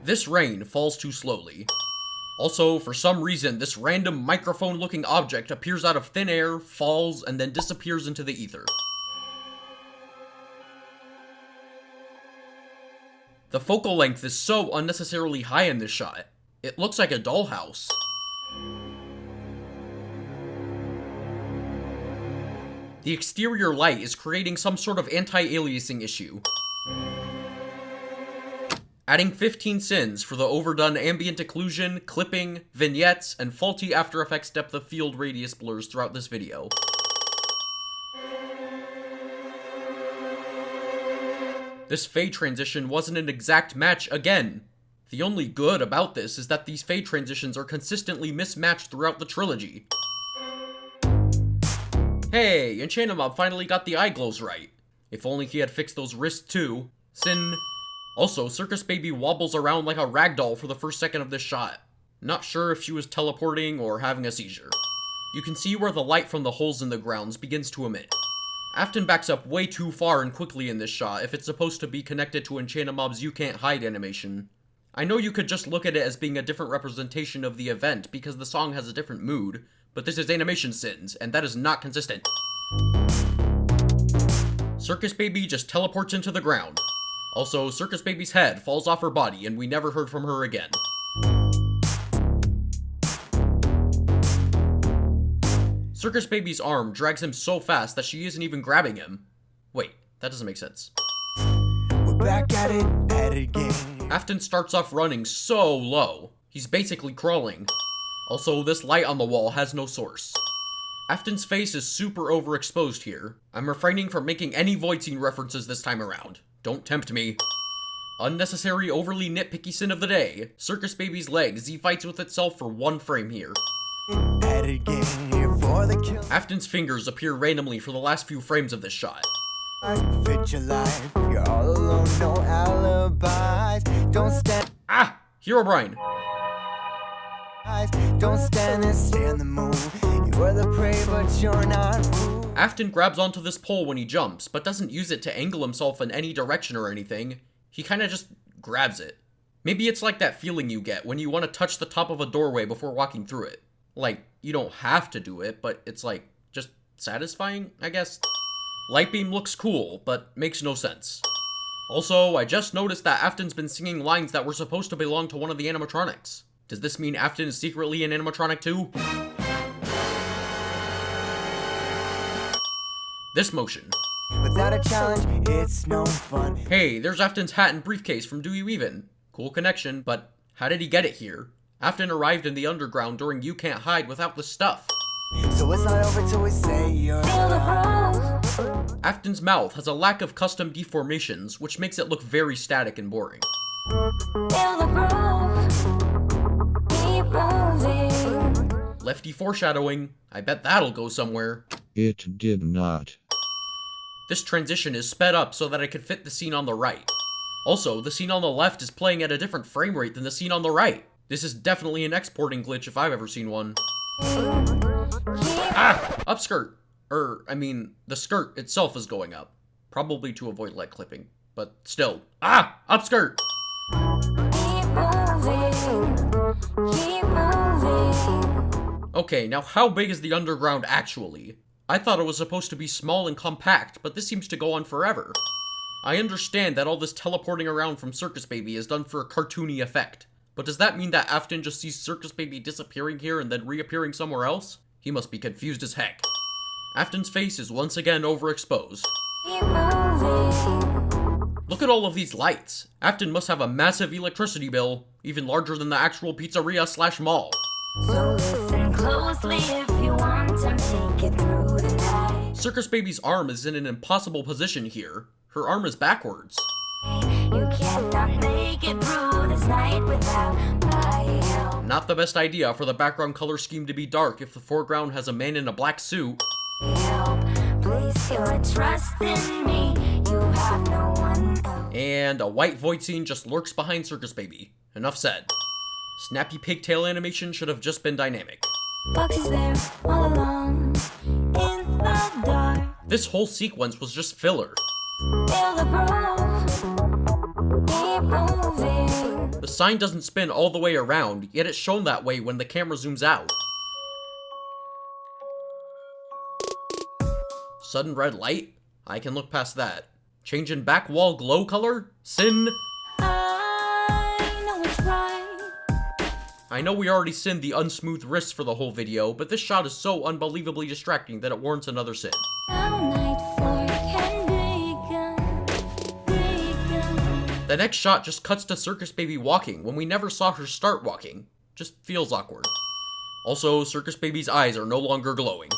This rain falls too slowly. Also, for some reason, this random microphone-looking object appears out of thin air, falls, and then disappears into the ether. The focal length is so unnecessarily high in this shot. It looks like a dollhouse. The exterior light is creating some sort of anti-aliasing issue. Adding 15 sins for the overdone ambient occlusion, clipping, vignettes, and faulty After Effects depth of field radius blurs throughout this video. This fade transition wasn't an exact match again. The only good about this is that these fade transitions are consistently mismatched throughout the trilogy. Hey, Enchanimob finally got the eye glows right. If only he had fixed those wrists too. Sin. Also, Circus Baby wobbles around like a ragdoll for the first second of this shot. Not sure if she was teleporting or having a seizure. You can see where the light from the holes in the grounds begins to emit. Afton backs up way too far and quickly in this shot if it's supposed to be connected to Enchanimob's You Can't Hide animation. I know you could just look at it as being a different representation of the event because the song has a different mood, but this is animation sins, and that is not consistent. Circus Baby just teleports into the ground. Also, Circus Baby's head falls off her body and we never heard from her again. Circus Baby's arm drags him so fast that she isn't even grabbing him. Wait, that doesn't make sense. We're back at it again. Afton starts off running so low. He's basically crawling. Also, this light on the wall has no source. Afton's face is super overexposed here. I'm refraining from making any void scene references this time around. Don't tempt me. Unnecessary, overly nitpicky sin of the day. Circus Baby's leg Z-fights with itself for 1 frame here. At it again, here for the kill. Afton's fingers appear randomly for the last few frames of this shot. Fit your life, you're all alone, no alibis. Don't stand. Ah! Herobrine! Don't stand and stay on the move. You are the prey, but you're not food. Afton grabs onto this pole when he jumps, but doesn't use it to angle himself in any direction or anything. He kinda just grabs it. Maybe it's like that feeling you get when you want to touch the top of a doorway before walking through it. Like, you don't have to do it, but it's like, just satisfying, I guess? Lightbeam looks cool, but makes no sense. Also, I just noticed that Afton's been singing lines that were supposed to belong to one of the animatronics. Does this mean Afton is secretly an animatronic too? This motion. Without a challenge, it's no fun. Hey, there's Afton's hat and briefcase from Do You Even? Cool connection, but how did he get it here? Afton arrived in the underground during You Can't Hide without the stuff. So it's not over till we say you're done. Afton's mouth has a lack of custom deformations, which makes it look very static and boring. Lefty foreshadowing. I bet that'll go somewhere. It did not. This transition is sped up so that I could fit the scene on the right. Also, the scene on the left is playing at a different frame rate than the scene on the right. This is definitely an exporting glitch if I've ever seen one. Ah! Upskirt. The skirt itself is going up. Probably to avoid leg clipping, but still. Ah! Upskirt! Okay, now how big is the underground actually? I thought it was supposed to be small and compact, but this seems to go on forever. I understand that all this teleporting around from Circus Baby is done for a cartoony effect, but does that mean that Afton just sees Circus Baby disappearing here and then reappearing somewhere else? He must be confused as heck. Afton's face is once again overexposed. Look at all of these lights. Afton must have a massive electricity bill, even larger than the actual pizzeria/mall. So listen closely if you want to make it through the night. Circus Baby's arm is in an impossible position here. Her arm is backwards. You cannot make it through this night without my help. Not the best idea for the background color scheme to be dark if the foreground has a man in a black suit. Place your trust in me. You have no one else. And a white void scene just lurks behind Circus Baby. Enough said. Snappy pigtail animation should have just been dynamic. Foxy's there all alone in the dark. This whole sequence was just filler. Feel the grove. Keep moving. The sign doesn't spin all the way around, yet it's shown that way when the camera zooms out. Sudden red light? I can look past that. Change in back wall glow color? Sin? I know it's right. I know we already sinned the unsmooth wrists for the whole video, but this shot is so unbelievably distracting that it warrants another sin. Now nightfall can begun. The next shot just cuts to Circus Baby walking when we never saw her start walking. Just feels awkward. Also, Circus Baby's eyes are no longer glowing.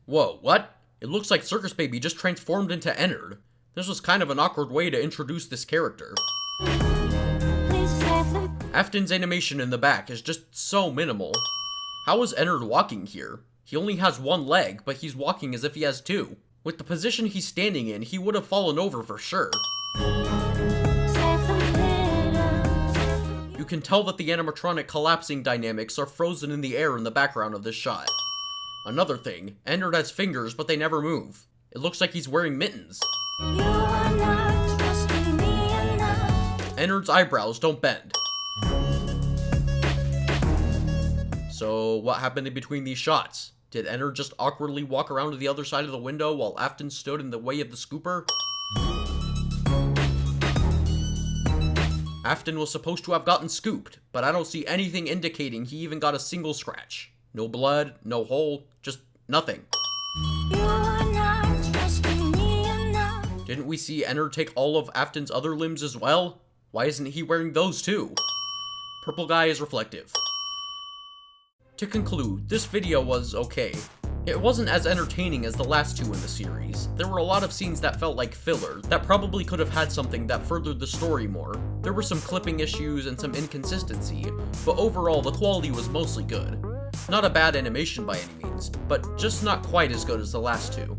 Whoa, what? It looks like Circus Baby just transformed into Ennard. This was kind of an awkward way to introduce this character. Afton's animation in the back is just so minimal. How is Ennard walking here? He only has one leg, but he's walking as if he has two. With the position he's standing in, he would have fallen over for sure. You can tell that the animatronic collapsing dynamics are frozen in the air in the background of this shot. Another thing, Ennard has fingers, but they never move. It looks like he's wearing mittens. You are not trusting me enough. Ennard's eyebrows don't bend. So, what happened in between these shots? Did Ennard just awkwardly walk around to the other side of the window while Afton stood in the way of the scooper? Afton was supposed to have gotten scooped, but I don't see anything indicating he even got a single scratch. No blood, no hole, just nothing. You are not trusting me enough. Didn't we see Ennard take all of Afton's other limbs as well? Why isn't he wearing those too? Purple guy is reflective. To conclude, this video was okay. It wasn't as entertaining as the last two in the series. There were a lot of scenes that felt like filler, that probably could have had something that furthered the story more. There were some clipping issues and some inconsistency, but overall the quality was mostly good. Not a bad animation by any means, but just not quite as good as the last two.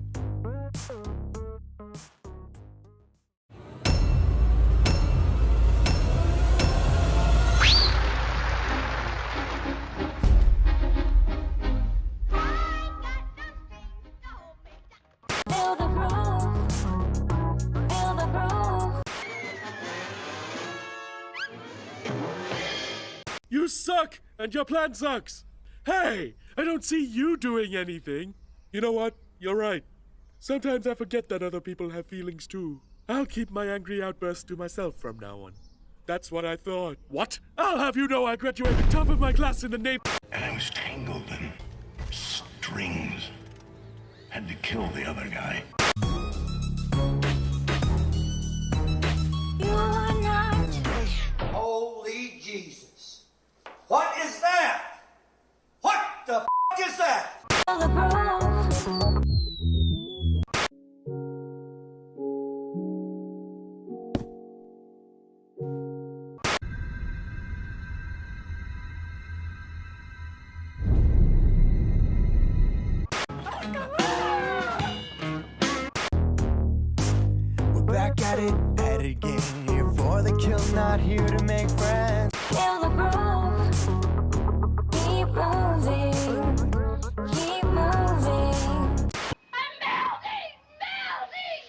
Feel the groove. Feel the groove. You suck, and your plan sucks. Hey, I don't see you doing anything. You know what? You're right. Sometimes I forget that other people have feelings too. I'll keep my angry outbursts to myself from now on. That's what I thought. What? I'll have you know I graduated top of my class in the Navy. And I was tangled in strings. Had to kill the other guy. You are not. Holy Jesus. What is that? What the f*** is that? Feel the groove. We're back at it again. Here for the kill, not here to make friends. Feel the groove. Keep moving. Keep moving. I'm melting! Melting!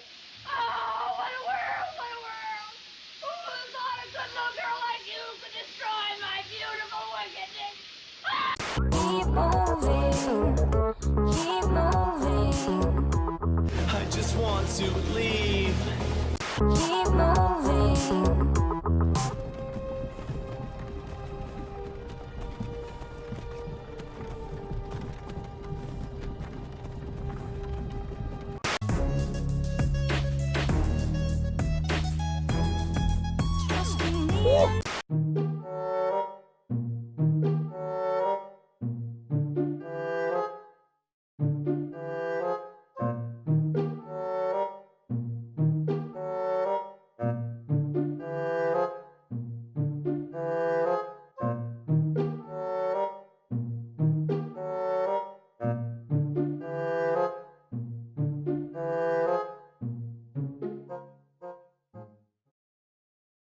Oh, what a world! What a world! Who would have thought a good little girl like you could destroy my beautiful wickedness? Keep moving. Keep moving. I just want to leave. Keep